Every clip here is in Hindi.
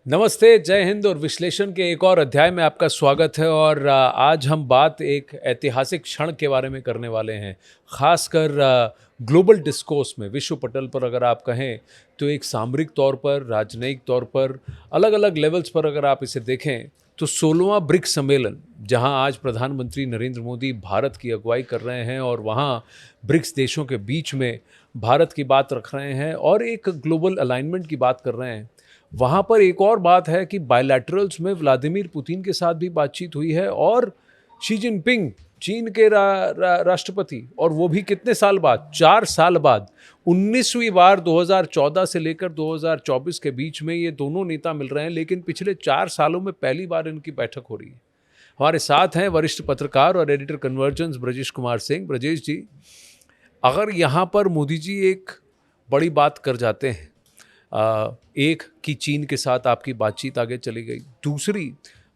नमस्ते, जय हिंद और विश्लेषण के एक और अध्याय में आपका स्वागत है। और आज हम बात एक ऐतिहासिक क्षण के बारे में करने वाले हैं। खासकर ग्लोबल डिस्कोर्स में, विश्व पटल पर अगर आप कहें तो एक सामरिक तौर पर, राजनयिक तौर पर, अलग अलग लेवल्स पर अगर आप इसे देखें तो 16वां ब्रिक्स सम्मेलन, जहां आज प्रधानमंत्री नरेंद्र मोदी भारत की अगुवाई कर रहे हैं और वहां ब्रिक्स देशों के बीच में भारत की बात रख रहे हैं और एक ग्लोबल अलाइनमेंट की बात कर रहे हैं। वहाँ पर एक और बात है कि बायलैटरल्स में व्लादिमीर पुतिन के साथ भी बातचीत हुई है और शी जिनपिंग, चीन के राष्ट्रपति, और वो भी कितने साल बाद, 4 साल बाद, 19वीं बार 2014 से लेकर 2024 के बीच में ये दोनों नेता मिल रहे हैं। लेकिन पिछले 4 सालों में पहली बार इनकी बैठक हो रही है। हमारे साथ हैं वरिष्ठ पत्रकार और एडिटर कन्वर्जेंस ब्रजेश कुमार सिंह। ब्रजेश जी, अगर यहाँ पर मोदी जी एक बड़ी बात कर जाते हैं, एक कि चीन के साथ आपकी बातचीत आगे चली गई, दूसरी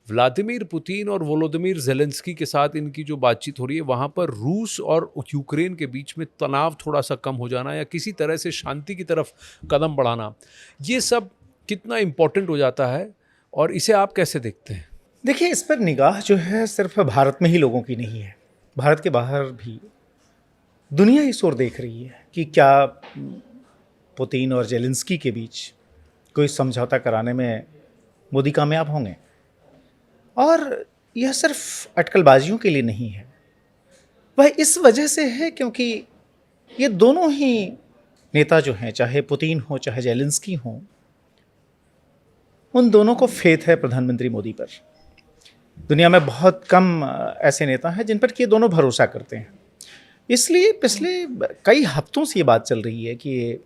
व्लादिमीर पुतिन और वोलोदिमीर ज़ेलेंस्की के साथ इनकी जो बातचीत हो रही है, वहाँ पर रूस और यूक्रेन के बीच में तनाव थोड़ा सा कम हो जाना या किसी तरह से शांति की तरफ कदम बढ़ाना, ये सब कितना इम्पोर्टेंट हो जाता है और इसे आप कैसे देखते हैं? देखिए, इस पर निगाह जो है सिर्फ भारत में ही लोगों की नहीं है, भारत के बाहर भी दुनिया इस ओर देख रही है कि क्या पुतिन और जेलेंस्की के बीच कोई समझौता कराने में मोदी कामयाब होंगे। और यह सिर्फ अटकलबाजियों के लिए नहीं है, वह इस वजह से है क्योंकि ये दोनों ही नेता जो हैं, चाहे पुतिन हो चाहे जेलेंस्की हो, उन दोनों को फेथ है प्रधानमंत्री मोदी पर। दुनिया में बहुत कम ऐसे नेता हैं जिन पर कि ये दोनों भरोसा करते हैं। इसलिए पिछले कई हफ्तों से ये बात चल रही है कि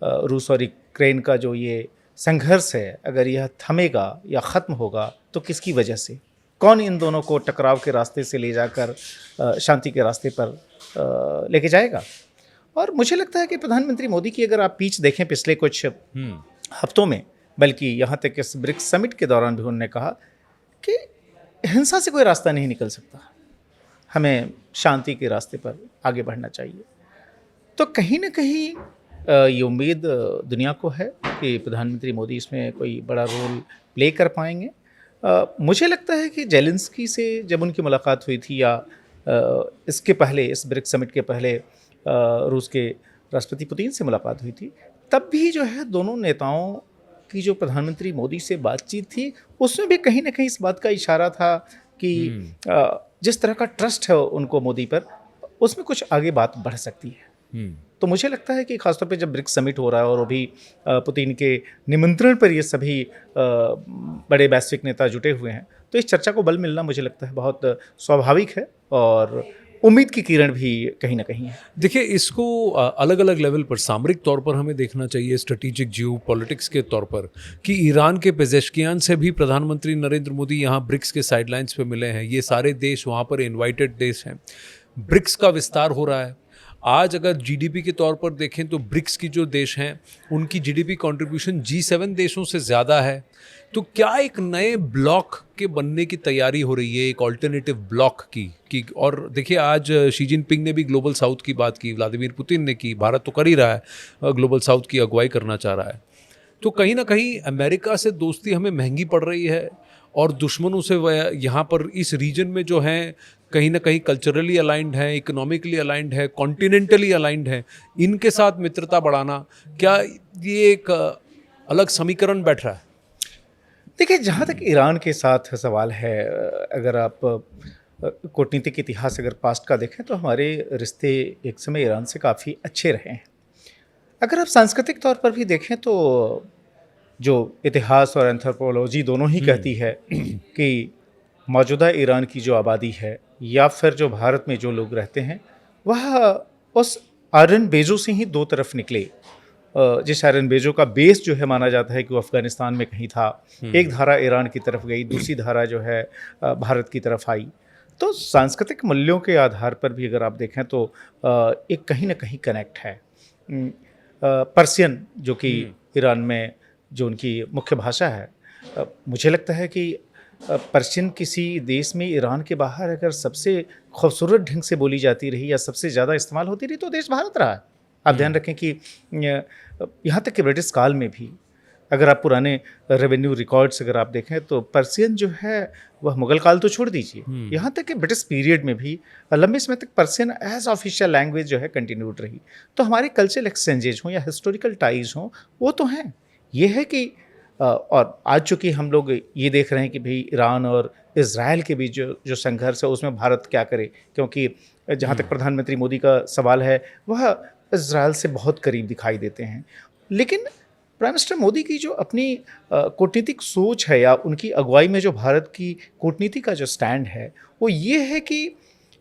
रूस और यूक्रेन का जो ये संघर्ष है, अगर यह थमेगा या ख़त्म होगा तो किसकी वजह से, कौन इन दोनों को टकराव के रास्ते से ले जाकर शांति के रास्ते पर लेके जाएगा। और मुझे लगता है कि प्रधानमंत्री मोदी की अगर आप पीछ देखें पिछले कुछ हफ्तों में, बल्कि यहाँ तक इस ब्रिक्स समिट के दौरान भी उन्होंने कहा कि हिंसा से कोई रास्ता नहीं निकल सकता, हमें शांति के रास्ते पर आगे बढ़ना चाहिए। तो कहीं ना कहीं ये उम्मीद दुनिया को है कि प्रधानमंत्री मोदी इसमें कोई बड़ा रोल प्ले कर पाएंगे। मुझे लगता है कि जेलेंस्की से जब उनकी मुलाकात हुई थी या इसके पहले, इस ब्रिक्स समिट के पहले रूस के राष्ट्रपति पुतिन से मुलाकात हुई थी, तब भी जो है दोनों नेताओं की जो प्रधानमंत्री मोदी से बातचीत थी, उसमें भी कहीं ना कहीं इस बात का इशारा था कि जिस तरह का ट्रस्ट है उनको मोदी पर, उसमें कुछ आगे बात बढ़ सकती है। तो मुझे लगता है कि खासतौर पे जब ब्रिक्स समिट हो रहा है और अभी पुतिन के निमंत्रण पर ये सभी बड़े वैश्विक नेता जुटे हुए हैं, तो इस चर्चा को बल मिलना मुझे लगता है बहुत स्वाभाविक है और उम्मीद की किरण भी कहीं ना कहीं है। देखिए, इसको अलग अलग लेवल पर, सामरिक तौर पर हमें देखना चाहिए, स्ट्रेटेजिक जियो पॉलिटिक्स के तौर पर, कि ईरान के पेजेश्कियान से भी प्रधानमंत्री नरेंद्र मोदी यहाँ ब्रिक्स के साइडलाइंस पे मिले हैं। ये सारे देश वहाँ पर इनवाइटेड देश हैं। ब्रिक्स का विस्तार हो रहा है। आज अगर जीडीपी के तौर पर देखें तो ब्रिक्स की जो देश हैं उनकी जीडीपी कंट्रीब्यूशन G7 देशों से ज़्यादा है। तो क्या एक नए ब्लॉक के बनने की तैयारी हो रही है, एक ऑल्टरनेटिव ब्लॉक की? और देखिए, आज शी जिनपिंग ने भी ग्लोबल साउथ की बात की, व्लादिमीर पुतिन ने की, भारत तो कर ही रहा है, ग्लोबल साउथ की अगुवाई करना चाह रहा है। तो कहीं ना कहीं अमेरिका से दोस्ती हमें महंगी पड़ रही है और दुश्मनों से यहाँ पर इस रीजन में जो हैं कहीं ना कहीं कल्चरली अलाइंड है, इकोनॉमिकली अलाइंड है, कॉन्टिनेंटली अलाइंड है, इनके साथ मित्रता बढ़ाना, क्या ये एक अलग समीकरण बैठ रहा है? देखिए, जहाँ तक ईरान के साथ सवाल है, अगर आप कूटनीतिक इतिहास अगर पास्ट का देखें तो हमारे रिश्ते एक समय ईरान से काफ़ी अच्छे रहे हैं। अगर आप सांस्कृतिक तौर पर भी देखें तो जो इतिहास और एंथ्रोपोलॉजी दोनों ही कहती है कि मौजूदा ईरान की जो आबादी है या फिर जो भारत में जो लोग रहते हैं, वह उस आयरन बेजों से ही दो तरफ निकले। जिस आयरन बेजों का बेस जो है माना जाता है कि वो अफ़गानिस्तान में कहीं था, एक धारा ईरान की तरफ गई, दूसरी धारा जो है भारत की तरफ आई। तो सांस्कृतिक मूल्यों के आधार पर भी अगर आप देखें तो एक कहीं ना कहीं कनेक्ट है। पर्शियन जो कि ईरान में जो उनकी मुख्य भाषा है, मुझे लगता है कि पर्शियन किसी देश में ईरान के बाहर अगर सबसे खूबसूरत ढंग से बोली जाती रही या सबसे ज़्यादा इस्तेमाल होती रही तो देश भारत रहा है। आप ध्यान रखें कि यहाँ तक कि ब्रिटिश काल में भी अगर आप पुराने रेवेन्यू रिकॉर्ड्स अगर आप देखें तो पर्शियन जो है वह मुगल काल तो छोड़ दीजिए, यहाँ तक कि ब्रिटिश पीरियड में भी लंबे समय तक पर्शियन एज ऑफिशियल लैंग्वेज जो है कंटिन्यूड रही। तो हमारे कल्चरल एक्सचेंजेज हों या हिस्टोरिकल टाइज हों वो तो हैं। ये है कि और आज चूँकि हम लोग ये देख रहे हैं कि भाई ईरान और इज़राइल के बीच जो संघर्ष है उसमें भारत क्या करे, क्योंकि जहाँ तक प्रधानमंत्री मोदी का सवाल है वह इज़राइल से बहुत करीब दिखाई देते हैं। लेकिन प्राइम मिनिस्टर मोदी की जो अपनी कूटनीतिक सोच है या उनकी अगुवाई में जो भारत की कूटनीति का जो स्टैंड है वो ये है कि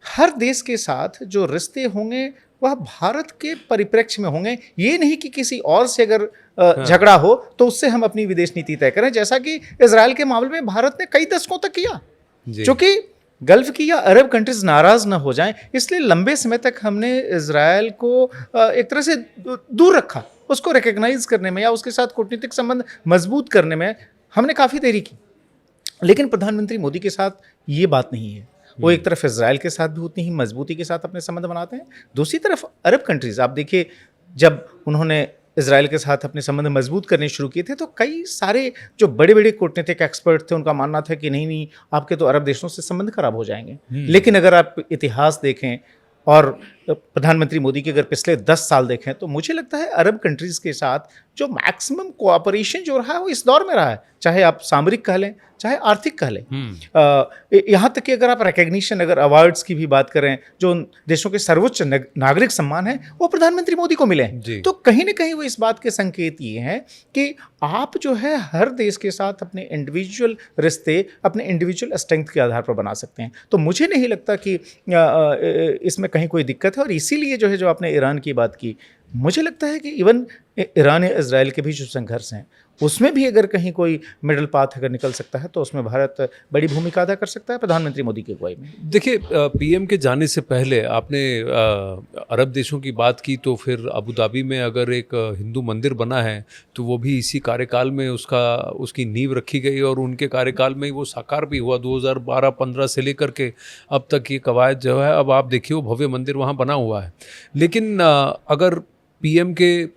हर देश के साथ जो रिश्ते होंगे वह भारत के परिप्रेक्ष्य में होंगे। ये नहीं कि किसी और से अगर झगड़ा हो तो उससे हम अपनी विदेश नीति तय करें, जैसा कि इजराइल के मामले में भारत ने कई दशकों तक किया, क्योंकि गल्फ की या अरब कंट्रीज नाराज ना हो जाएं, इसलिए लंबे समय तक हमने इजराइल को एक तरह से दूर रखा। उसको रिकग्नाइज करने में या उसके साथ कूटनीतिक संबंध मजबूत करने में हमने काफ़ी देरी की। लेकिन प्रधानमंत्री मोदी के साथ ये बात नहीं है। वो एक तरफ इजराइल के साथ भी उतनी ही मजबूती के साथ अपने संबंध बनाते हैं, दूसरी तरफ अरब कंट्रीज आप देखिए, जब उन्होंने इजराइल के साथ अपने संबंध मजबूत करने शुरू किए थे तो कई सारे जो बड़े बड़े कूटनीतिक एक्सपर्ट थे उनका मानना था कि नहीं नहीं आपके तो अरब देशों से संबंध खराब हो जाएंगे। लेकिन अगर आप इतिहास देखें और प्रधानमंत्री मोदी के अगर पिछले 10 साल देखें तो मुझे लगता है अरब कंट्रीज़ के साथ जो मैक्सिमम कोऑपरेशन जो रहा है वो इस दौर में रहा है, चाहे आप सामरिक कह लें चाहे आर्थिक कह लें। यहाँ तक कि अगर आप रिकग्निशन अगर अवार्ड्स की भी बात करें, जो देशों के सर्वोच्च नागरिक सम्मान है वो प्रधानमंत्री मोदी को मिले हैं। तो कहीं ना कहीं वो इस बात के संकेत ये हैं कि आप जो है हर देश के साथ अपने इंडिविजुअल रिश्ते अपने इंडिविजुअल स्ट्रेंथ के आधार पर बना सकते हैं। तो मुझे नहीं लगता कि इसमें कहीं कोई दिक्कत है। और इसीलिए जो है जो आपने ईरान की बात की, मुझे लगता है कि इवन ईरान या इजराइल के भी जो संघर्ष हैं उसमें भी अगर कहीं कोई मिडल पाथ अगर निकल सकता है तो उसमें भारत बड़ी भूमिका अदा कर सकता है प्रधानमंत्री मोदी की अगुवाई में। देखिए, पीएम के जाने से पहले आपने अरब देशों की बात की, तो फिर अबू धाबी में अगर एक हिंदू मंदिर बना है तो वो भी इसी कार्यकाल में उसकी नींव रखी गई और उनके कार्यकाल में वो साकार भी हुआ। 2012-15 से लेकर के अब तक ये कवायद जो है, अब आप देखिए वो भव्य मंदिर वहाँ बना हुआ है। लेकिन अगर पीएम के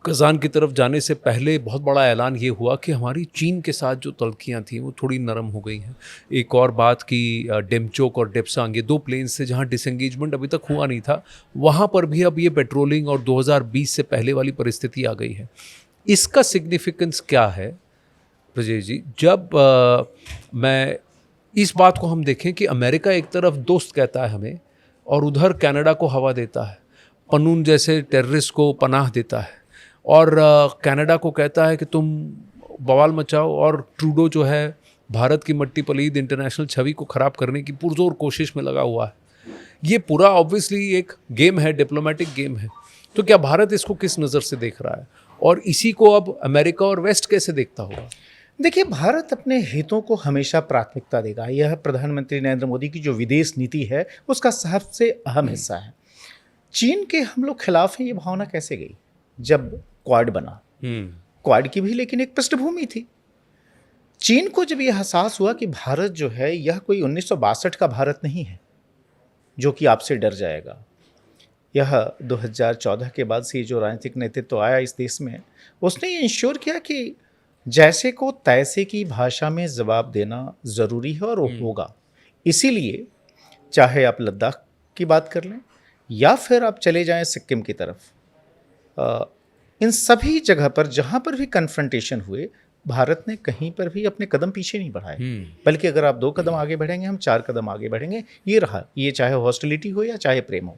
कज़ान की तरफ जाने से पहले बहुत बड़ा ऐलान ये हुआ कि हमारी चीन के साथ जो तल्खियाँ थी वो थोड़ी नरम हो गई हैं। एक और बात की डेमचोक और डेप्सांग, ये 2 प्लेन्स से जहाँ डिसएंगेजमेंट अभी तक हुआ नहीं था, वहाँ पर भी अब ये पेट्रोलिंग और 2020 से पहले वाली परिस्थिति आ गई है। इसका सिग्निफिकेंस क्या है ब्रजेश जी? जब मैं इस बात को हम देखें कि अमेरिका एक तरफ दोस्त कहता है हमें और उधर कनाडा को हवा देता है, पनून जैसे टेररिस्ट को पनाह देता है, और कनाडा को कहता है कि तुम बवाल मचाओ, और ट्रूडो जो है भारत की मट्टी पलीद इंटरनेशनल छवि को ख़राब करने की पुरजोर कोशिश में लगा हुआ है। ये पूरा ऑब्वियसली एक गेम है, डिप्लोमेटिक गेम है। तो क्या भारत इसको किस नज़र से देख रहा है और इसी को अब अमेरिका और वेस्ट कैसे देखता होगा? देखिए, भारत अपने हितों को हमेशा प्राथमिकता देगा। यह प्रधानमंत्री नरेंद्र मोदी की जो विदेश नीति है उसका सबसे अहम हिस्सा है। चीन के हम लोग खिलाफ हैं, ये भावना कैसे गई? जब क्वाड बना, क्वाड की भी लेकिन एक पृष्ठभूमि थी। चीन को जब यह एहसास हुआ कि भारत जो है यह कोई 1962 का भारत नहीं है जो कि आपसे डर जाएगा। यह 2014 के बाद से जो राजनीतिक नेतृत्व आया इस देश में, उसने ये इंश्योर किया कि जैसे को तैसे की भाषा में जवाब देना ज़रूरी है और वो होगा। इसीलिए चाहे आप लद्दाख की बात कर लें या फिर आप चले जाएं सिक्किम की तरफ, इन सभी जगह पर जहाँ पर भी कन्फ्रंटेशन हुए, भारत ने कहीं पर भी अपने कदम पीछे नहीं बढ़ाए, बल्कि अगर आप 2 कदम आगे बढ़ेंगे हम 4 कदम आगे बढ़ेंगे। ये रहा, ये चाहे हॉस्टिलिटी हो या चाहे प्रेम हो।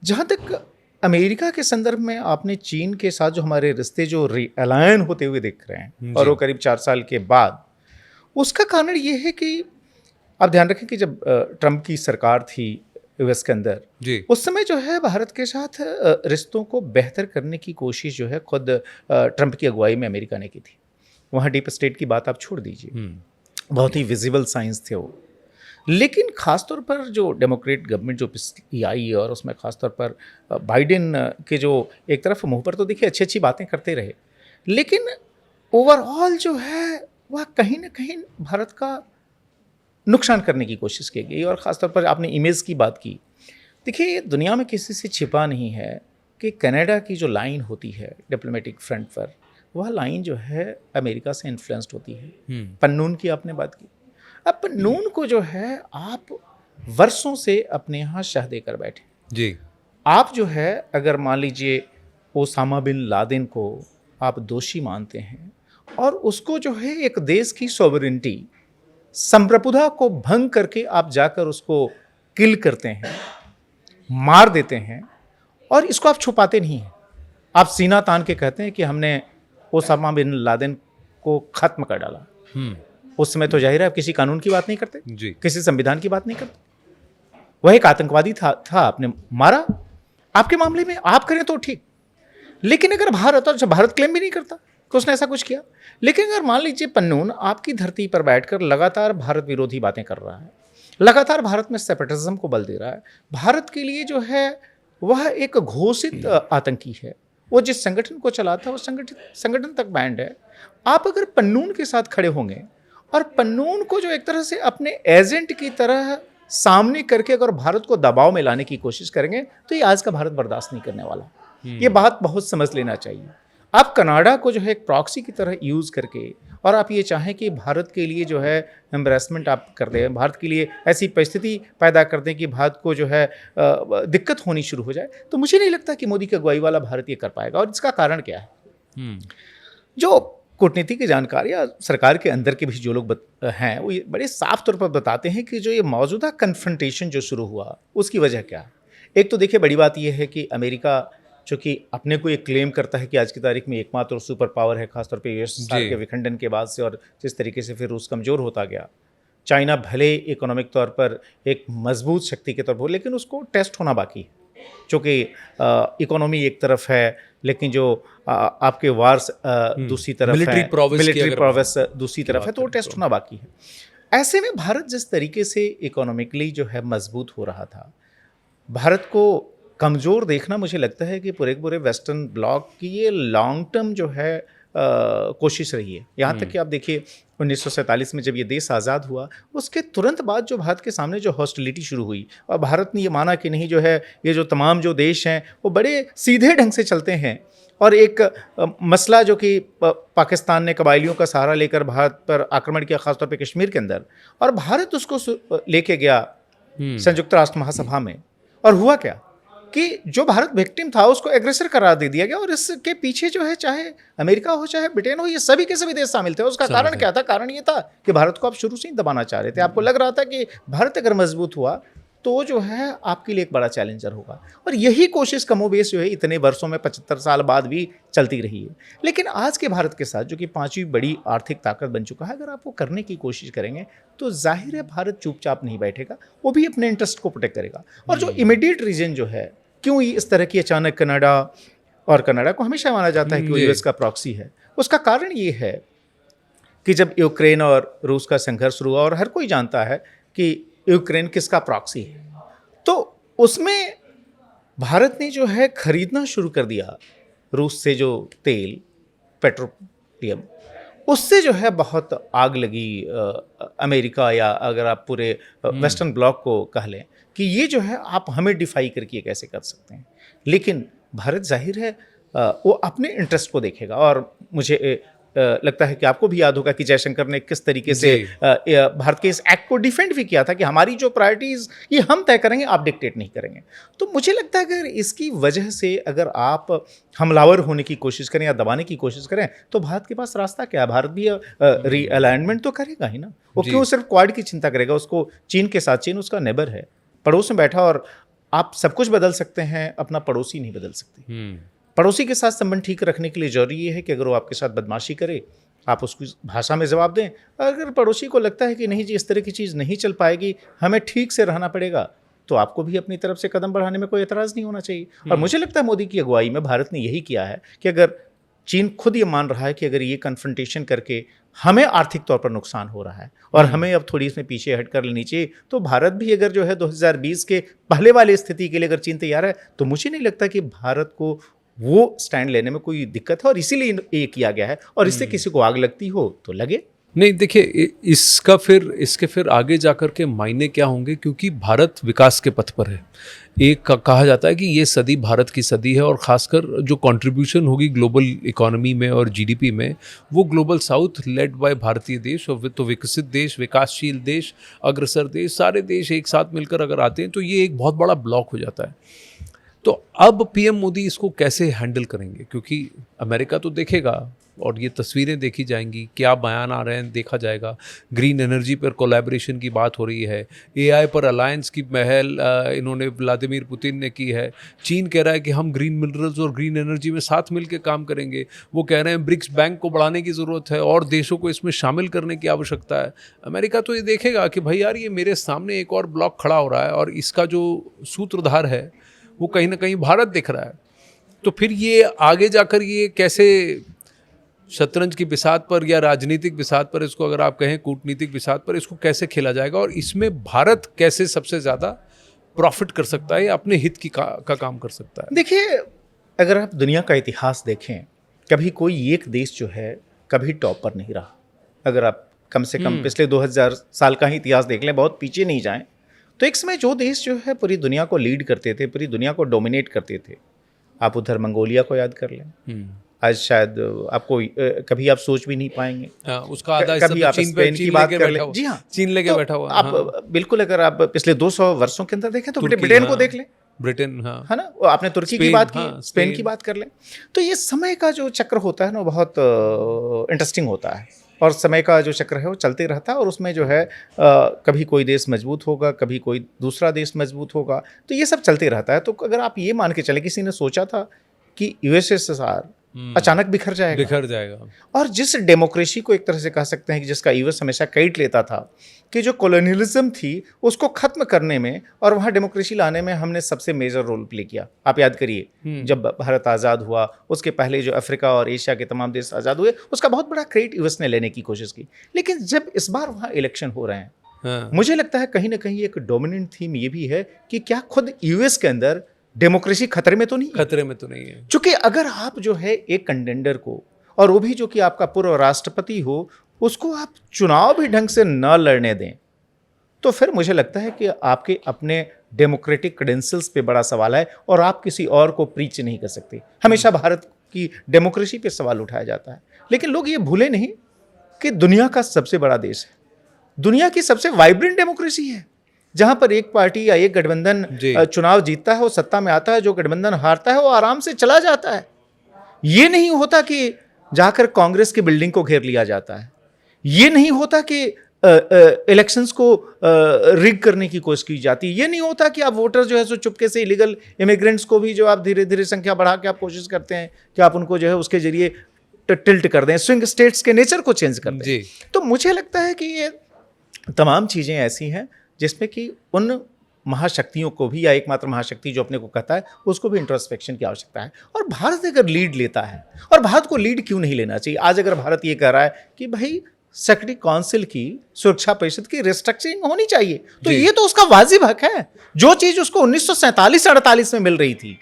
जहाँ तक अमेरिका के संदर्भ में आपने चीन के साथ जो हमारे रिश्ते जो रीअलाइन होते हुए दिख रहे हैं और वो करीब 4 साल के बाद, उसका कारण ये है कि आप ध्यान रखें कि जब ट्रंप की सरकार थी यूएस के अंदर, उस समय जो है भारत के साथ रिश्तों को बेहतर करने की कोशिश जो है खुद ट्रंप की अगुवाई में अमेरिका ने की थी। वहाँ डीप स्टेट की बात आप छोड़ दीजिए, बहुत ही विजिबल साइंस थे वो। लेकिन ख़ासतौर पर जो डेमोक्रेट गवर्नमेंट जो पिछली आई और उसमें ख़ासतौर पर बाइडेन के जो एक तरफ मुँह पर तो देखिए अच्छी अच्छी बातें करते रहे, लेकिन ओवरऑल जो है वह कहीं ना कहीं भारत का नुकसान करने की कोशिश की गई। और ख़ासतौर पर आपने इमेज की बात की, देखिए दुनिया में किसी से छिपा नहीं है कि कनाडा की जो लाइन होती है डिप्लोमेटिक फ्रंट पर, वह लाइन जो है अमेरिका से इन्फ्लुएंस्ड होती है। पन्नून की आपने बात की। अब पन्नून को जो है आप वर्षों से अपने यहाँ शह देकर बैठे जी। आप जो है अगर मान लीजिए ओसामा बिन लादेन को आप दोषी मानते हैं और उसको जो है एक देश की सॉवरेनिटी संप्रभुता को भंग करके आप जाकर उसको किल करते हैं, मार देते हैं और इसको आप छुपाते नहीं हैं। आप सीना तान के कहते हैं कि हमने ओसामा बिन लादेन को खत्म कर डाला। उस समय तो जाहिर है आप किसी कानून की बात नहीं करते जी। किसी संविधान की बात नहीं करते। वह एक आतंकवादी था आपने मारा। आपके मामले में आप करें तो ठीक, लेकिन अगर भारत, और भारत क्लेम भी नहीं करता कि उसने ऐसा कुछ किया, लेकिन अगर मान लीजिए पन्नून आपकी धरती पर बैठकर लगातार भारत विरोधी बातें कर रहा है, लगातार भारत में सेपरेटिज्म को बल दे रहा है, भारत के लिए जो है वह एक घोषित आतंकी है, वो जिस संगठन को चलाता है वो संगठन तक बैंड है। आप अगर पन्नून के साथ खड़े होंगे और पन्नून को जो एक तरह से अपने एजेंट की तरह सामने करके अगर भारत को दबाव में लाने की कोशिश करेंगे तो ये आज का भारत बर्दाश्त नहीं करने वाला। ये बात बहुत समझ लेना चाहिए। आप कनाडा को जो है एक प्रॉक्सी की तरह यूज़ करके और आप ये चाहें कि भारत के लिए जो है एम्ब्रेसमेंट आप कर दें, भारत के लिए ऐसी परिस्थिति पैदा कर दें कि भारत को जो है दिक्कत होनी शुरू हो जाए, तो मुझे नहीं लगता कि मोदी की अगुवाई वाला भारत ये कर पाएगा। और इसका कारण क्या है? जो कूटनीति की जानकारी या सरकार के अंदर के भी जो लोग हैं वो ये बड़े साफ तौर पर बताते हैं कि जो ये मौजूदा कन्फ्रंटेशन जो शुरू हुआ उसकी वजह क्या है। एक तो देखिए बड़ी बात ये है कि अमेरिका जो कि अपने को ये क्लेम करता है कि आज की तारीख में एकमात्र सुपर पावर है, खासतौर पे यूएसएसआर के विखंडन के बाद से, और जिस तरीके से फिर रूस कमज़ोर होता गया। चाइना भले इकोनॉमिक तौर पर एक मजबूत शक्ति के तौर पर, लेकिन उसको टेस्ट होना बाकी है। चूँकि इकोनॉमी एक तरफ है, लेकिन जो आपके वार्स दूसरी तरफ है, मिलिट्री प्रोवेंस दूसरी तरफ है, तो वो टेस्ट होना बाकी है। ऐसे में भारत जिस तरीके से इकोनॉमिकली जो है मजबूत हो रहा था, भारत को कमज़ोर देखना मुझे लगता है कि पूरे वेस्टर्न ब्लॉक की ये लॉन्ग टर्म जो है कोशिश रही है। यहाँ तक कि आप देखिए 1947 में जब ये देश आज़ाद हुआ, उसके तुरंत बाद जो भारत के सामने जो हॉस्टिलिटी शुरू हुई और भारत ने ये माना कि नहीं जो है ये जो तमाम जो देश हैं वो बड़े सीधे ढंग से चलते हैं, और एक मसला जो कि पाकिस्तान ने कबायलियों का सहारा लेकर भारत पर आक्रमण किया, खासतौर पे कश्मीर के अंदर, और भारत उसको लेके गया संयुक्त राष्ट्र महासभा में, और हुआ क्या कि जो भारत विक्टिम था उसको एग्रेसर करार दे दिया गया। और इसके पीछे जो है चाहे अमेरिका हो चाहे ब्रिटेन हो, ये सभी के सभी देश शामिल थे। उसका कारण क्या था? कारण ये था कि भारत को आप शुरू से ही दबाना चाह रहे थे। आपको लग रहा था कि भारत अगर मजबूत हुआ तो जो है आपके लिए एक बड़ा चैलेंजर होगा, और यही कोशिश कमोबेश जो है इतने वर्षों में 75 साल बाद भी चलती रही है। लेकिन आज के भारत के साथ जो कि 5वीं बड़ी आर्थिक ताकत बन चुका है, अगर आप वो करने की कोशिश करेंगे तो जाहिर है भारत चुपचाप नहीं बैठेगा, वो भी अपने इंटरेस्ट को प्रोटेक्ट करेगा। और जो इमीडिएट रीजन जो है, क्यों इस तरह की अचानक कनाडा, और कनाडा को हमेशा माना जाता है कि वो यूएस का प्रॉक्सी है, उसका कारण ये है कि जब यूक्रेन और रूस का संघर्ष शुरू हुआ, और हर कोई जानता है कि यूक्रेन किसका प्रॉक्सी है, तो उसमें भारत ने जो है खरीदना शुरू कर दिया रूस से जो तेल, पेट्रोलियम, उससे जो है बहुत आग लगी अमेरिका, या अगर आप पूरे वेस्टर्न ब्लॉक को कह लें कि ये जो है आप हमें डिफाई करके ये कैसे कर सकते हैं। लेकिन भारत जाहिर है वो अपने इंटरेस्ट को देखेगा, और मुझे लगता है कि आपको भी याद होगा कि जयशंकर ने किस तरीके से भारत के इस एक्ट को डिफेंड भी किया था कि हमारी जो प्रायोरिटीज़ ये हम तय करेंगे, आप डिक्टेट नहीं करेंगे। तो मुझे लगता है अगर इसकी वजह से अगर आप हमलावर होने की कोशिश करें या दबाने की कोशिश करें तो भारत के पास रास्ता क्या है? भारत भी रीअलाइनमेंट तो करेगा ही ना। वो क्यों सिर्फ क्वाड की चिंता करेगा? उसको चीन के साथ, चीन उसका नेबर है, पड़ोस में बैठा, और आप सब कुछ बदल सकते हैं, अपना पड़ोसी नहीं बदल सकते। पड़ोसी के साथ संबंध ठीक रखने के लिए जरूरी ये है कि अगर वो आपके साथ बदमाशी करे, आप उसकी भाषा में जवाब दें। अगर पड़ोसी को लगता है कि नहीं जी इस तरह की चीज़ नहीं चल पाएगी, हमें ठीक से रहना पड़ेगा, तो आपको भी अपनी तरफ से कदम बढ़ाने में कोई एतराज़ नहीं होना चाहिए। और मुझे लगता है मोदी की अगुवाई में भारत ने यही किया है कि अगर चीन खुद ये मान रहा है कि अगर ये कन्फ्रंटेशन करके हमें आर्थिक तौर पर नुकसान हो रहा है और हमें अब थोड़ी इसमें पीछे हट कर लेनी चाहिए, तो भारत भी अगर जो है 2020 के पहले वाली स्थिति के लिए अगर चीन तैयार है, तो मुझे नहीं लगता कि भारत को वो स्टैंड लेने में कोई दिक्कत है। और इसीलिए ये किया गया है, और इससे किसी को आग लगती हो तो लगे। नहीं देखिए, इसके फिर आगे जाकर के मायने क्या होंगे, क्योंकि भारत विकास के पथ पर है। कहा जाता है कि ये सदी भारत की सदी है, और ख़ासकर जो कंट्रीब्यूशन होगी ग्लोबल इकोनॉमी में और जीडीपी में, वो ग्लोबल साउथ लेड बाय भारतीय देश, और तो विकसित देश, विकासशील देश, अग्रसर देश, सारे देश एक साथ मिलकर अगर आते हैं तो ये एक बहुत बड़ा ब्लॉक हो जाता है। तो अब पीएम मोदी इसको कैसे हैंडल करेंगे, क्योंकि अमेरिका तो देखेगा और ये तस्वीरें देखी जाएंगी, क्या बयान आ रहे हैं देखा जाएगा। ग्रीन एनर्जी पर कोलैबोरेशन की बात हो रही है, एआई पर अलायंस की पहल इन्होंने व्लादिमीर पुतिन ने की है। चीन कह रहा है कि हम ग्रीन मिनरल्स और ग्रीन एनर्जी में साथ मिलकर काम करेंगे। वो कह रहे हैं ब्रिक्स बैंक को बढ़ाने की ज़रूरत है और देशों को इसमें शामिल करने की आवश्यकता है। अमेरिका तो ये देखेगा कि भाई यार, ये मेरे सामने एक और ब्लॉक खड़ा हो रहा है और इसका जो सूत्रधार है वो कहीं ना कहीं भारत दिख रहा है। तो फिर ये आगे जाकर ये कैसे शतरंज की बिसात पर या राजनीतिक बिसात पर, इसको अगर आप कहें कूटनीतिक बिसात पर, इसको कैसे खेला जाएगा और इसमें भारत कैसे सबसे ज़्यादा प्रॉफिट कर सकता है, अपने हित की का काम कर सकता है। देखिए, अगर आप दुनिया का इतिहास देखें, कभी कोई एक देश जो है कभी टॉप पर नहीं रहा। अगर आप कम से कम पिछले 2000 साल का ही इतिहास देख लें, बहुत पीछे नहीं जाएं, तो एक समय जो देश जो है पूरी दुनिया को लीड करते थे, पूरी दुनिया को डोमिनेट करते थे, आप उधर मंगोलिया को याद कर लें। आज शायद आपको कभी आप सोच भी नहीं पाएंगे। उसका आधा कभी आप स्पेन की बात कर लें। जी हाँ, चीन लेके बैठा हुआ। आप बिल्कुल, अगर आप पिछले 200 वर्षों के अंदर देखें तो ब्रिटेन को देख लें, ब्रिटेन, हाँ, है ना। आपने तुर्की की बात की, स्पेन की बात कर लें। तो ये समय का जो चक्र होता है ना, बहुत इंटरेस्टिंग होता है, और समय का जो चक्र है वो चलते रहता है, और उसमें जो है कभी कोई देश मजबूत होगा, कभी कोई दूसरा देश मजबूत होगा, तो ये सब चलते रहता है। तो अगर आप ये मान के चले, किसी ने सोचा था कि यूएसएसआर अचानक बिखर जाएगा, और जिस डेमोक्रेसी को एक तरह से कह सकते हैं कि जिसका यूएस हमेशा कैट लेता था कि जो कॉलोनियलिज्म थी उसको खत्म करने में और वहाँ डेमोक्रेसी लाने में हमने सबसे मेजर रोल प्ले किया। आप याद करिए, जब भारत आज़ाद हुआ, उसके पहले जो अफ्रीका और एशिया के तमाम देश आज़ाद हुए, उसका बहुत बड़ा क्रेडिट यूएस ने लेने की कोशिश की। लेकिन जब इस बार वहाँ इलेक्शन हो रहे हैं, मुझे लगता है कहीं ना कहीं एक डोमिनेंट थीम ये भी है कि क्या खुद यूएस के अंदर डेमोक्रेसी खतरे में तो नहीं है। चूंकि अगर आप जो है एक कंटेंडर को, और वो भी जो कि आपका पूर्व राष्ट्रपति हो, उसको आप चुनाव भी ढंग से न लड़ने दें, तो फिर मुझे लगता है कि आपके अपने डेमोक्रेटिक क्रेडेंशियल्स पे बड़ा सवाल है, और आप किसी और को प्रीच नहीं कर सकते। हमेशा भारत की डेमोक्रेसी पे सवाल उठाया जाता है, लेकिन लोग ये भूले नहीं कि दुनिया का सबसे बड़ा देश है, दुनिया की सबसे वाइब्रेंट डेमोक्रेसी है, जहां पर एक पार्टी या एक गठबंधन चुनाव जीतता है, वो सत्ता में आता है, जो गठबंधन हारता है वो आराम से चला जाता है। ये नहीं होता कि जाकर कांग्रेस की बिल्डिंग को घेर लिया जाता है, ये नहीं होता कि इलेक्शंस को रिग करने की कोशिश की जाती है, ये नहीं होता कि आप वोटर जो है सो चुपके से इलीगल इमिग्रेंट्स को भी जो आप धीरे धीरे संख्या बढ़ा के आप कोशिश करते हैं कि आप उनको जो है उसके जरिए टिल्ट कर दें, स्विंग स्टेट्स के नेचर को चेंज कर दें। तो मुझे लगता है कि ये तमाम चीज़ें ऐसी हैं जिसमें कि उन महाशक्तियों को भी, या एकमात्र महाशक्ति जो अपने को कहता है, उसको भी इंट्रोस्पेक्शन की आवश्यकता है। और भारत अगर लीड लेता है, और भारत को लीड क्यों नहीं लेना चाहिए? आज अगर भारत ये कह रहा है कि भाई सिक्योरिटी काउंसिल की, सुरक्षा परिषद की रिस्ट्रक्चरिंग होनी चाहिए, तो ये तो उसका वाजिब हक है, जो चीज़ उसको 1947-48 में मिल रही थी।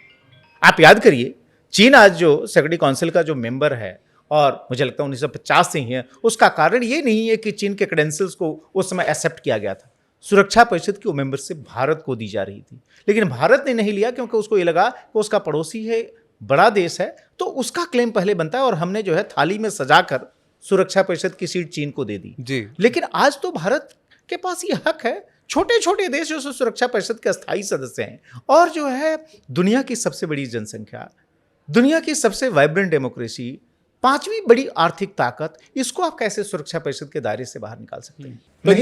आप याद करिए, चीन आज जो सिक्योरिटी काउंसिल का जो मेंबर है, और मुझे लगता है 1950 से ही है, उसका कारण ये नहीं है कि चीन के क्रेडेंशियल्स को उस समय एक्सेप्ट किया गया था। सुरक्षा परिषद की वो मेंबरशिप भारत को दी जा रही थी, लेकिन भारत ने नहीं लिया, क्योंकि उसको ये लगा कि उसका पड़ोसी है, बड़ा देश है, तो उसका क्लेम पहले बनता है, और हमने जो है थाली में सजाकर सुरक्षा परिषद की सीट चीन को दे दी जी। लेकिन आज तो भारत के पास ये हक है, छोटे छोटे देश जो सुरक्षा परिषद के अस्थायी सदस्य हैं, और जो है दुनिया की सबसे बड़ी जनसंख्या, दुनिया की सबसे वाइब्रेंट डेमोक्रेसी, पांचवी बड़ी आर्थिक ताकत, इसको आप कैसे सुरक्षा परिषद के दायरे से बाहर निकाल सकते हैं? पर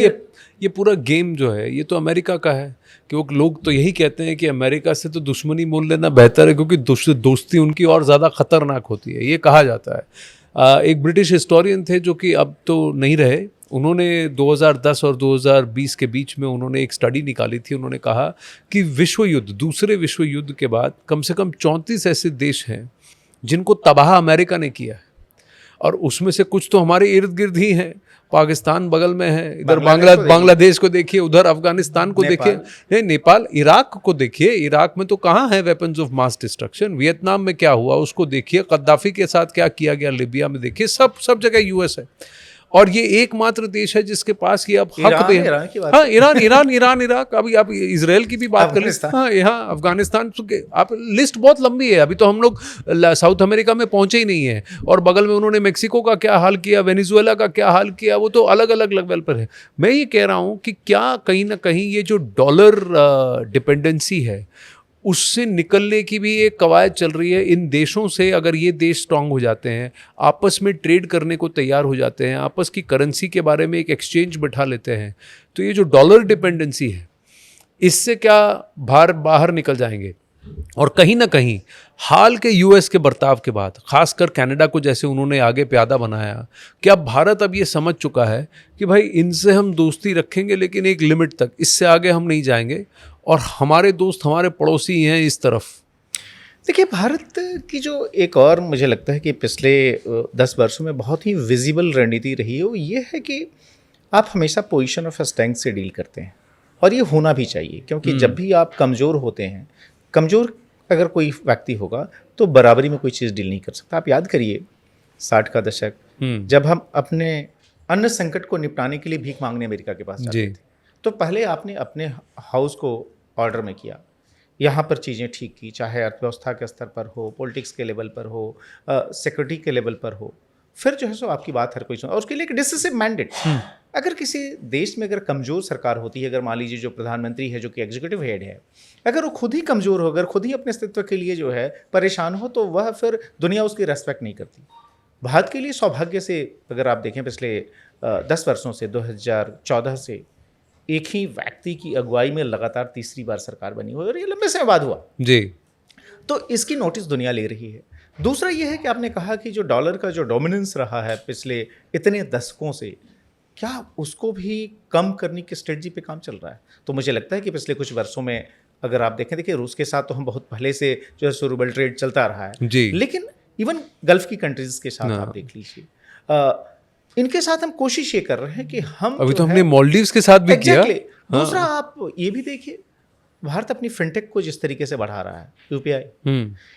ये पूरा गेम जो है, ये तो अमेरिका का है, कि वो लोग तो यही कहते हैं कि अमेरिका से तो दुश्मनी मोल लेना बेहतर है, क्योंकि दोस्ती उनकी और ज़्यादा खतरनाक होती है, ये कहा जाता है। एक ब्रिटिश हिस्टोरियन थे जो कि अब तो नहीं रहे, उन्होंने 2010 और 2020 के बीच में उन्होंने एक स्टडी निकाली थी। उन्होंने कहा कि विश्व युद्ध, दूसरे विश्व युद्ध के बाद कम से कम 34 ऐसे देश हैं जिनको तबाह अमेरिका ने किया है, और उसमें से कुछ तो हमारे इर्द गिर्द ही हैं। पाकिस्तान बगल में है, इधर बांग्लादेश को देखिए, उधर अफगानिस्तान को देखिए, नेपाल, इराक को देखिए, इराक में तो कहाँ है weapons of mass destruction, Vietnam में क्या हुआ उसको देखिए, कद्दाफी के साथ क्या किया गया लिबिया में देखिए, सब जगह यूएस है। और ये एकमात्र देश है जिसके पास ये अब हक ईरान, भी है। ईरान की बात हाँ, ईरान, इराक, अभी आप इसराइल की भी बात कर लें। अफगानिस्तान। हाँ, यहाँ अफगानिस्तान, आप लिस्ट बहुत लंबी है। अभी तो हम लोग साउथ अमेरिका में पहुंचे ही नहीं है, और बगल में उन्होंने मेक्सिको का क्या हाल किया, वेनेजुएला का क्या हाल किया, वो तो अलग अलग लेवल पर है। मैं ये कह रहा हूँ कि क्या कहीं ना कहीं ये जो डॉलर डिपेंडेंसी है उससे निकलने की भी एक कवायद चल रही है इन देशों से। अगर ये देश स्ट्रांग हो जाते हैं, आपस में ट्रेड करने को तैयार हो जाते हैं, आपस की करेंसी के बारे में एक एक्सचेंज बिठा लेते हैं, तो ये जो डॉलर डिपेंडेंसी है इससे क्या बाहर निकल जाएंगे। और कहीं ना कहीं हाल के यूएस के बर्ताव के बाद, खासकर कनाडा को जैसे उन्होंने आगे प्यादा बनाया, क्या भारत अब ये समझ चुका है कि भाई इनसे हम दोस्ती रखेंगे लेकिन एक लिमिट तक, इससे आगे हम नहीं जाएंगे, और हमारे दोस्त हमारे पड़ोसी हैं इस तरफ। देखिए, भारत की जो एक और मुझे लगता है कि पिछले 10 वर्षों में बहुत ही विजिबल रणनीति रही है, वो ये है कि आप हमेशा पोजीशन ऑफ स्ट्रेंथ से डील करते हैं, और ये होना भी चाहिए, क्योंकि जब भी आप कमज़ोर होते हैं, कमज़ोर अगर कोई व्यक्ति होगा तो बराबरी में कोई चीज़ डील नहीं कर सकता। आप याद करिए 60 का दशक, जब हम अपने अन्न संकट को निपटाने के लिए भीख मांगने अमेरिका के पास जाते थे, तो पहले आपने अपने हाउस को ऑर्डर में किया, यहाँ पर चीज़ें ठीक की, चाहे अर्थव्यवस्था के स्तर पर हो, पॉलिटिक्स के लेवल पर हो, सिक्योरिटी के लेवल पर हो, फिर जो है सो आपकी बात हर कोई सुना, और उसके लिए एक डिसिसिव मैंडेट। अगर किसी देश में अगर कमज़ोर सरकार होती है, अगर मान लीजिए जो प्रधानमंत्री है, जो कि एग्जीक्यूटिव हेड है, अगर वो खुद ही कमज़ोर हो, अगर खुद ही अपने अस्तित्व के लिए जो है परेशान हो, तो वह फिर दुनिया उसकी रेस्पेक्ट नहीं करती। भारत के लिए सौभाग्य से अगर आप देखें पिछले 10 वर्षों से, 2014 से एक ही व्यक्ति की अगुवाई में लगातार तीसरी बार सरकार बनी हुई, और ये लंबे समय बाद हुआ जी। तो इसकी नोटिस दुनिया ले रही है। दूसरा ये है कि आपने कहा कि जो डॉलर का जो डोमिनेंस रहा है पिछले इतने दशकों से, क्या उसको भी कम करने की स्ट्रेटजी पे काम चल रहा है? तो मुझे लगता है कि पिछले कुछ वर्षों में अगर आप देखें, देखिए रूस के साथ तो हम बहुत पहले से जो है सो रूबल ट्रेड चलता रहा है जी। लेकिन इवन गल्फ की कंट्रीज के साथ आप देख लीजिए, इनके साथ हम कोशिश ये कर रहे हैं कि हम अभी तो हमने मालदीव्स के साथ भी किया। दूसरा आप ये भी देखिए, भारत अपनी फिनटेक को जिस तरीके से बढ़ा रहा है, यूपीआई,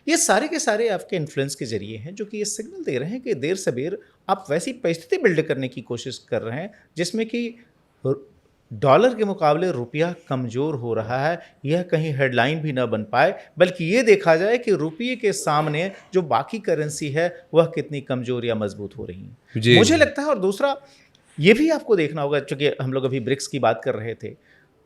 ये सारे के सारे आपके इन्फ्लुएंस के जरिए हैं, जो कि ये सिग्नल दे रहे हैं कि देर से बेर आप वैसी परिस्थिति बिल्ड करने की कोशिश कर रहे हैं जिसमें कि डॉलर के मुकाबले रुपया कमज़ोर हो रहा है। यह कहीं हेडलाइन भी ना बन पाए, बल्कि ये देखा जाए कि रुपये के सामने जो बाकी करेंसी है वह कितनी कमज़ोर या मजबूत हो रही है, मुझे लगता है। और दूसरा ये भी आपको देखना होगा, चूँकि हम लोग अभी ब्रिक्स की बात कर रहे थे,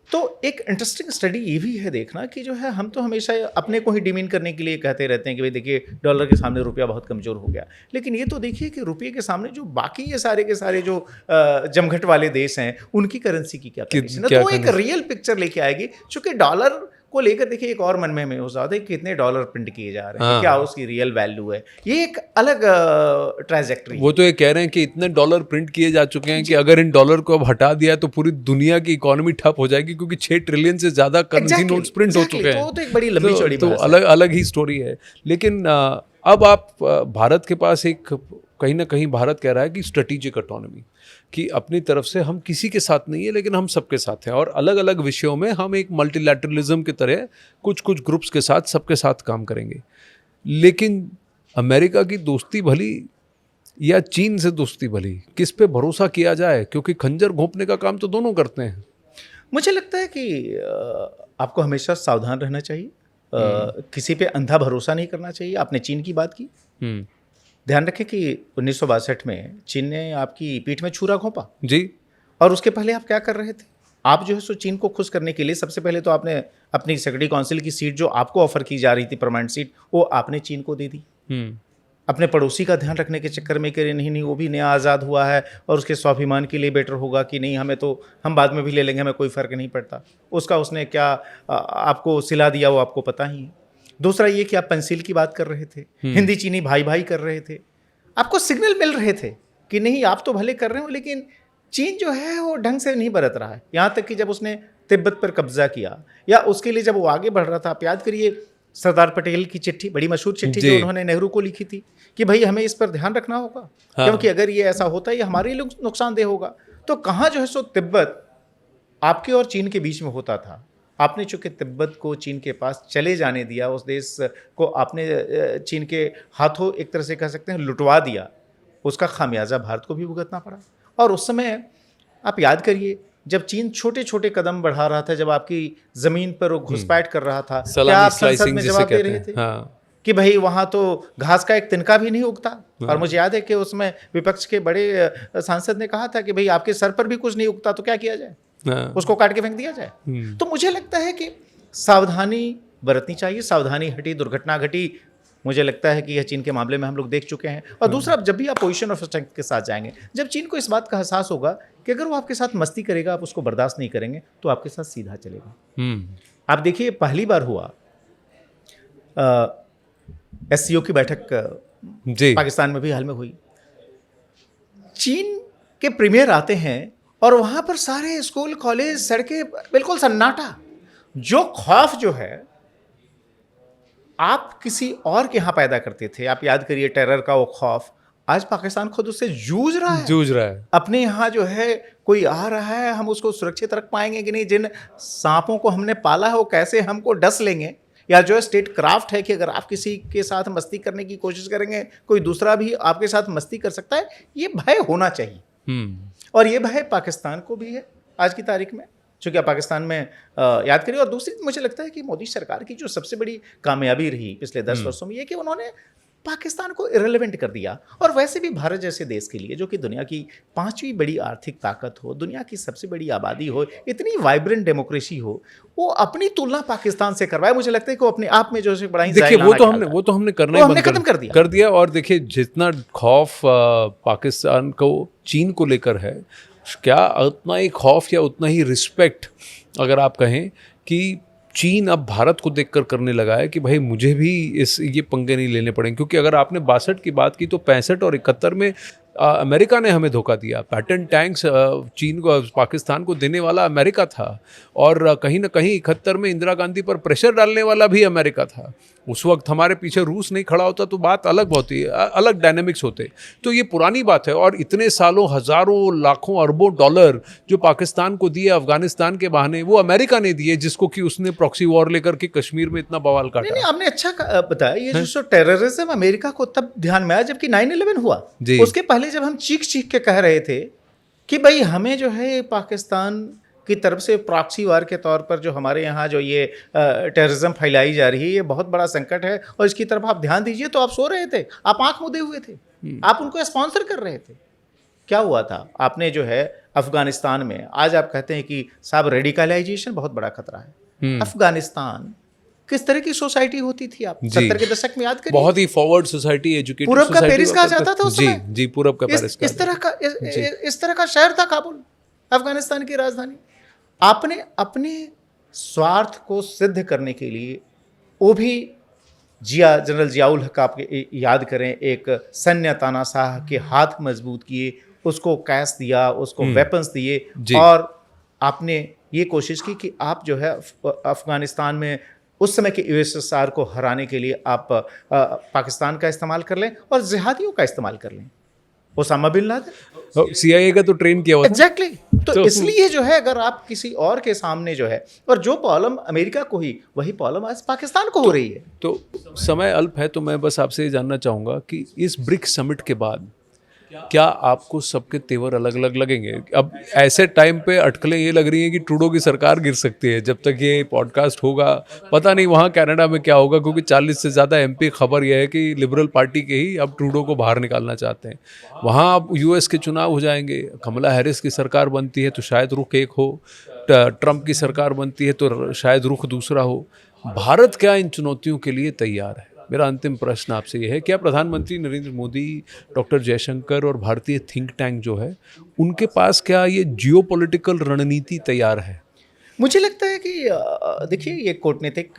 तो एक इंटरेस्टिंग स्टडी ये भी है देखना कि जो है हम तो हमेशा अपने को ही डिमीन करने के लिए कहते रहते हैं कि भाई देखिए डॉलर के सामने रुपया बहुत कमज़ोर हो गया, लेकिन ये तो देखिए कि रुपये के सामने जो बाकी ये सारे के सारे जो जमघट वाले देश हैं, उनकी करेंसी की क्या कंडीशन है, तो एक रियल पिक्चर लेके आएगी। चूँकि डॉलर को लेकर देखिए एक और मन में हो जाता है कि कितने डॉलर प्रिंट किए जा रहे हैं, क्या उसकी रियल वैल्यू है, ये एक अलग ट्रांजैक्टरी। वो तो ये कह रहे हैं कि इतने डॉलर प्रिंट किए जा चुके हैं कि अगर इन डॉलर को अब हटा दिया तो पूरी दुनिया की इकोनॉमी ठप हो जाएगी, क्योंकि 6 ट्रिलियन से ज्यादा करेंसी नोट्स प्रिंट हो चुके हैं। तो एक बड़ी लंबी चौड़ी तो अलग अलग ही स्टोरी है। लेकिन अब आप भारत के पास एक, कहीं ना कहीं भारत कह रहा है कि स्ट्रेटेजिक ऑटोनॉमी, कि अपनी तरफ से हम किसी के साथ नहीं है लेकिन हम सबके साथ हैं, और अलग अलग विषयों में हम एक मल्टीलैटरलिज्म की तरह कुछ कुछ ग्रुप्स के साथ सबके साथ काम करेंगे। लेकिन अमेरिका की दोस्ती भली या चीन से दोस्ती भली, किस पे भरोसा किया जाए, क्योंकि खंजर घोंपने का काम तो दोनों करते हैं। मुझे लगता है कि आपको हमेशा सावधान रहना चाहिए, किसी पे अंधा भरोसा नहीं करना चाहिए। आपने चीन की बात की, ध्यान रखें कि 1962 में चीन ने आपकी पीठ में छुरा घोंपा जी, और उसके पहले आप क्या कर रहे थे? आप जो है सो चीन को खुश करने के लिए सबसे पहले तो आपने अपनी सिक्योरिटी काउंसिल की सीट जो आपको ऑफर की जा रही थी, परमानेंट सीट, वो आपने चीन को दे दी। अपने पड़ोसी का ध्यान रखने के चक्कर में कि नहीं वो भी नया आज़ाद हुआ है और उसके स्वाभिमान के लिए बेटर होगा कि नहीं, हमें तो हम बाद में भी ले लेंगे, हमें कोई फ़र्क नहीं पड़ता। उसका उसने क्या आपको सिला दिया वो आपको पता ही है। दूसरा ये कि आप पेंसिल की बात कर रहे थे, हिंदी चीनी भाई भाई कर रहे थे, आपको सिग्नल मिल रहे थे कि नहीं आप तो भले कर रहे हो लेकिन चीन जो है वो ढंग से नहीं बरत रहा है। यहाँ तक कि जब उसने तिब्बत पर कब्जा किया या उसके लिए जब वो आगे बढ़ रहा था, आप याद करिए सरदार पटेल की चिट्ठी, बड़ी मशहूर चिट्ठी जो उन्होंने नेहरू को लिखी थी कि भाई हमें इस पर ध्यान रखना होगा, क्योंकि अगर ये ऐसा होता है ये हमारे लिए नुकसानदेह होगा। तो कहाँ जो है सो तिब्बत आपके और चीन के बीच में होता था, आपने चूँकि तिब्बत को चीन के पास चले जाने दिया, उस देश को आपने चीन के हाथों एक तरह से कह सकते हैं लुटवा दिया, उसका खामियाजा भारत को भी भुगतना पड़ा। और उस समय आप याद करिए जब चीन छोटे छोटे कदम बढ़ा रहा था, जब आपकी ज़मीन पर वो घुसपैठ कर रहा था, क्या सलामी आप संसद स्लाइसिंग में जिसे जवाब दे कहते रहे हैं। थे हाँ, कि भाई वहाँ तो घास का एक तिनका भी नहीं उगता? और मुझे याद है कि उसमें विपक्ष के बड़े सांसद ने कहा था कि भाई आपके सर पर भी कुछ नहीं उगता तो क्या किया जाए, हाँ, उसको काट के फेंक दिया जाए। तो मुझे लगता है कि सावधानी बरतनी चाहिए, सावधानी हटी दुर्घटना घटी। मुझे लगता है कि यह चीन के मामले में हम लोग देख चुके हैं। और दूसरा, जब भी आप पोजीशन ऑफ स्ट्रेंथ के साथ जाएंगे, जब चीन को इस बात का एहसास होगा कि अगर वो आपके साथ मस्ती करेगा, आप उसको बर्दाश्त नहीं करेंगे, तो आपके साथ सीधा चलेगा। आप देखिए, पहली बार हुआ एससीओ की बैठक जी, पाकिस्तान में भी हाल में हुई। चीन के प्रीमियर आते हैं और वहां पर सारे स्कूल कॉलेज सड़कें बिल्कुल सन्नाटा। जो खौफ जो है आप किसी और के यहाँ पैदा करते थे, आप याद करिए टेरर का वो खौफ, आज पाकिस्तान खुद उससे जूझ रहा है। जूझ रहा है। अपने यहाँ जो है कोई आ रहा है, हम उसको सुरक्षित रख पाएंगे कि नहीं, जिन सांपों को हमने पाला है वो कैसे हमको डस लेंगे, या जो है स्टेट क्राफ्ट है कि अगर आप किसी के साथ मस्ती करने की कोशिश करेंगे कोई दूसरा भी आपके साथ मस्ती कर सकता है। ये भय होना चाहिए, और ये भय पाकिस्तान को भी है आज की तारीख में, चूँकि आप पाकिस्तान में याद करिए। और दूसरी मुझे लगता है कि मोदी सरकार की जो सबसे बड़ी कामयाबी रही पिछले 10 वर्षों में, ये कि उन्होंने पाकिस्तान को इरेलेवेंट कर दिया। और वैसे भी भारत जैसे देश के लिए, जो कि दुनिया की 5वीं बड़ी आर्थिक ताकत हो, दुनिया की सबसे बड़ी आबादी हो, इतनी वाइब्रेंट डेमोक्रेसी हो, वो अपनी तुलना पाकिस्तान से करवाए, मुझे लगता है कि वो अपने आप में जो है बड़ा ही देखिए, वो तो हमने करना ही बंद खत्म कर दिया। और देखिए, जितना खौफ पाकिस्तान को चीन को लेकर है, क्या उतना ही खौफ या उतना ही रिस्पेक्ट अगर आप कहें कि चीन अब भारत को देखकर करने लगा है कि भाई मुझे भी ये पंगे नहीं लेने पड़ेंगे। क्योंकि अगर आपने 62 की बात की तो 65 और 71 में अमेरिका ने हमें धोखा दिया। पैटर्न टैंक्स चीन को, पाकिस्तान को देने वाला अमेरिका था, और कहीं ना कहीं 71 में इंदिरा गांधी पर प्रेशर डालने वाला भी अमेरिका था। उस वक्त हमारे पीछे रूस नहीं खड़ा होता तो बात अलग होती, अलग डायनेमिक्स होते। तो ये पुरानी बात है। और इतने सालों हज़ारों लाखों अरबों डॉलर जो पाकिस्तान को दिए अफगानिस्तान के बहाने, वो अमेरिका ने दिए, जिसको कि उसने प्रॉक्सी वॉर लेकर के कश्मीर में इतना बवाल काटा। नहीं, आपने अच्छा बताया। ये जो टेररिज्म अमेरिका को तब ध्यान में आया जबकि 9/11 हुआ। उसके पहले जब हम चीख चीख के कह रहे थे कि भाई हमें जो है पाकिस्तान की तरफ से प्रॉक्सी वार के तौर पर जो हमारे यहाँ जो ये टेररिज्म फैलाई जा रही है, ये बहुत बड़ा संकट है और इसकी तरफ आप ध्यान दीजिए, तो आप सो रहे थे, आप आंख मूंदे हुए थे, आप उनको स्पॉन्सर कर रहे थे। क्या हुआ था? आपने जो है अफगानिस्तान में, आज आप कहते हैं कि साहब रेडिकलाइजेशन बहुत बड़ा खतरा है। अफगानिस्तान किस तरह की सोसाइटी होती थी? आप 70 के दशक में याद करिए, बहुत ही फॉरवर्ड सोसाइटी, एजुकेटेड पूरब का पेरिस कहा जाता था उस समय। जी, पूरब का पेरिस। इस तरह का शहर था काबुल, अफगानिस्तान की राजधानी। आपने अपने स्वार्थ को सिद्ध करने के लिए, वो भी जनरल जियाउल हक आप याद करें, एक सन्य तानाशाह के हाथ मजबूत किए, उसको कैश दिया, उसको वेपन्स दिए, और आपने ये कोशिश की कि आप जो है अफगानिस्तान में उस समय के यूएसएसआर को हराने के लिए आप पाकिस्तान का इस्तेमाल कर लें और जिहादियों का इस्तेमाल कर लें। ओसामा बिन लादेन CIA का तो ट्रेन किया हुआ था। एग्जैक्टली। तो इसलिए जो है अगर आप किसी और के सामने जो है, और जो प्रॉब्लम अमेरिका को ही, वही प्रॉब्लम आज पाकिस्तान को हो रही है। तो समय अल्प है, तो मैं बस आपसे ये जानना चाहूँगा कि इस ब्रिक्स समिट के बाद क्या आपको सबके तेवर अलग अलग लगेंगे? अब ऐसे टाइम पे अटकलें ये लग रही हैं कि ट्रूडो की सरकार गिर सकती है। जब तक ये पॉडकास्ट होगा पता नहीं वहाँ कनाडा में क्या होगा, क्योंकि 40 से ज़्यादा MP खबर यह है कि लिबरल पार्टी के ही अब ट्रूडो को बाहर निकालना चाहते हैं। वहाँ अब US के चुनाव हो जाएंगे, कमला हैरिस की सरकार बनती है तो शायद रुख एक हो, ट्रंप की सरकार बनती है तो शायद रुख दूसरा हो। भारत क्या इन चुनौतियों के लिए तैयार है? मेरा अंतिम प्रश्न आपसे यह है, क्या प्रधानमंत्री नरेंद्र मोदी, डॉक्टर जयशंकर और भारतीय थिंक टैंक जो है, उनके पास क्या ये जियोपॉलिटिकल रणनीति तैयार है? मुझे लगता है कि देखिए, ये कूटनीतिक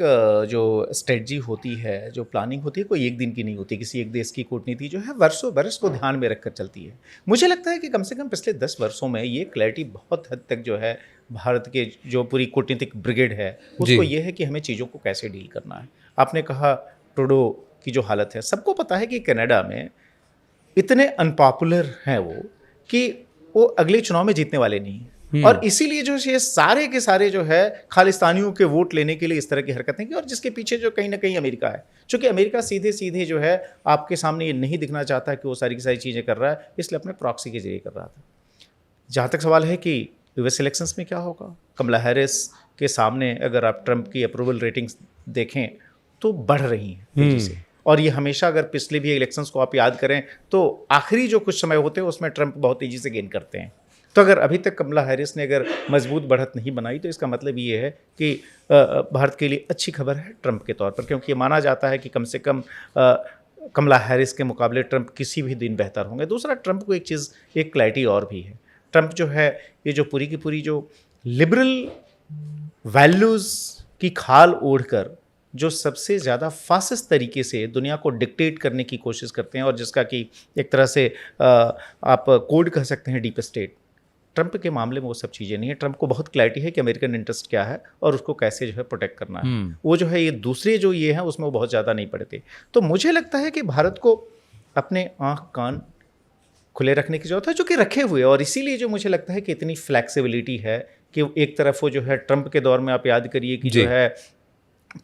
जो स्ट्रेटजी होती है, जो प्लानिंग होती है, कोई एक दिन की नहीं होती। किसी एक देश की कूटनीति जो है वर्षों बरस को ध्यान में रखकर चलती है। मुझे लगता है कि कम से कम पिछले 10 वर्षों में ये क्लैरिटी बहुत हद तक जो है भारत के जो पूरी कूटनीतिक ब्रिगेड है, उसको ये है कि हमें चीज़ों को कैसे डील करना है। आपने कहा ट्रूडो की जो हालत है, सबको पता है कि कनाडा में इतने अनपॉपुलर हैं वो कि वो अगले चुनाव में जीतने वाले नहीं हैं, और इसीलिए जो ये सारे के सारे जो है खालिस्तानियों के वोट लेने के लिए इस तरह की हरकतें की, और जिसके पीछे जो कहीं ना कहीं अमेरिका है। चूँकि अमेरिका सीधे सीधे जो है आपके सामने ये नहीं दिखना चाहता कि वो सारी की सारी चीज़ें कर रहा है, इसलिए अपने प्रॉक्सी के जरिए कर रहा था। जहाँ तक सवाल है कि यूएस इलेक्शंस में क्या होगा, कमला हैरिस के सामने अगर आप ट्रंप की अप्रूवल रेटिंग्स देखें तो बढ़ रही हैं तेजी से, और ये हमेशा, अगर पिछले भी इलेक्शंस को आप याद करें तो आखिरी जो कुछ समय होते हैं उसमें ट्रंप बहुत तेज़ी से गेन करते हैं। तो अगर अभी तक कमला हैरिस ने अगर मजबूत बढ़त नहीं बनाई तो इसका मतलब ये है कि भारत के लिए अच्छी खबर है ट्रंप के तौर पर, क्योंकि ये माना जाता है कि कम से कम कमला हैरिस के मुकाबले ट्रंप किसी भी दिन बेहतर होंगे। दूसरा, ट्रंप को एक क्लैरिटी और भी है। ट्रंप जो है, ये जो पूरी की पूरी जो लिबरल वैल्यूज़ की खाल ओढ़कर जो सबसे ज़्यादा फासिस्ट तरीके से दुनिया को डिक्टेट करने की कोशिश करते हैं, और जिसका कि एक तरह से आप कोड कह सकते हैं डीप स्टेट, ट्रंप के मामले में वो सब चीज़ें नहीं है। ट्रंप को बहुत क्लैरिटी है कि अमेरिकन इंटरेस्ट क्या है और उसको कैसे जो है प्रोटेक्ट करना है। वो जो है ये दूसरे जो ये हैं उसमें वो बहुत ज़्यादा नहीं पड़ते। तो मुझे लगता है कि भारत को अपने आँख कान खुले रखने की जरूरत है, जो कि रखे हुए, और इसीलिए जो मुझे लगता है कि इतनी फ्लैक्सिबिलिटी है कि एक तरफ वो जो है ट्रंप के दौर में आप याद करिए कि जो है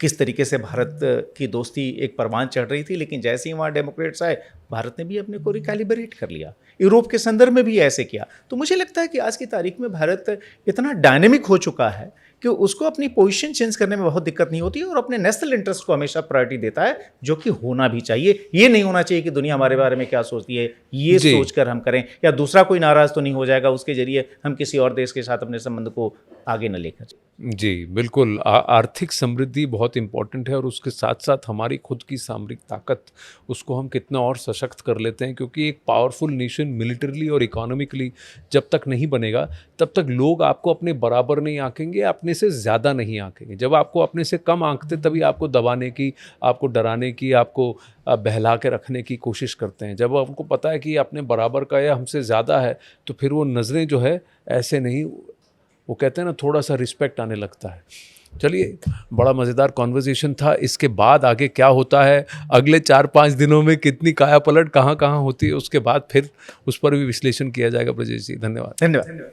किस तरीके से भारत की दोस्ती एक परवान चढ़ रही थी, लेकिन जैसे ही वहाँ डेमोक्रेट्स आए भारत ने भी अपने को रिकैलिब्रेट कर लिया, यूरोप के संदर्भ में भी ऐसे किया। तो मुझे लगता है कि आज की तारीख में भारत इतना डायनेमिक हो चुका है कि उसको अपनी पोजीशन चेंज करने में बहुत दिक्कत नहीं होती, और अपने नेशनल इंटरेस्ट को हमेशा प्रायोरिटी देता है, जो कि होना भी चाहिए। ये नहीं होना चाहिए कि दुनिया हमारे बारे में क्या सोचती है ये सोचकर हम करें, या दूसरा कोई नाराज़ तो नहीं हो जाएगा उसके जरिए हम किसी और देश के साथ अपने संबंध को आगे न लेकर। जी बिल्कुल, आर्थिक समृद्धि बहुत इम्पॉर्टेंट है, और उसके साथ साथ हमारी खुद की सामरिक ताकत, उसको हम कितना और सशक्त कर लेते हैं, क्योंकि एक पावरफुल नेशन मिलिटरीली और इकोनॉमिकली जब तक नहीं बनेगा तब तक लोग आपको अपने बराबर नहीं आंकेंगे, अपने से ज़्यादा नहीं आंकेंगे। जब आपको अपने से कम आंकते तभी आपको दबाने की, आपको डराने की, आपको बहला के रखने की कोशिश करते हैं। जब आपको पता है कि अपने बराबर का या हमसे ज़्यादा है तो फिर वो नज़रें जो है ऐसे नहीं, वो कहते हैं ना, थोड़ा सा रिस्पेक्ट आने लगता है। चलिए, बड़ा मज़ेदार कॉन्वर्जेशन था। इसके बाद आगे क्या होता है, अगले 4-5 दिनों में कितनी काया पलट कहाँ होती है, उसके बाद फिर उस पर भी विश्लेषण किया जाएगा। ब्रजेश जी, धन्यवाद। धन्यवाद।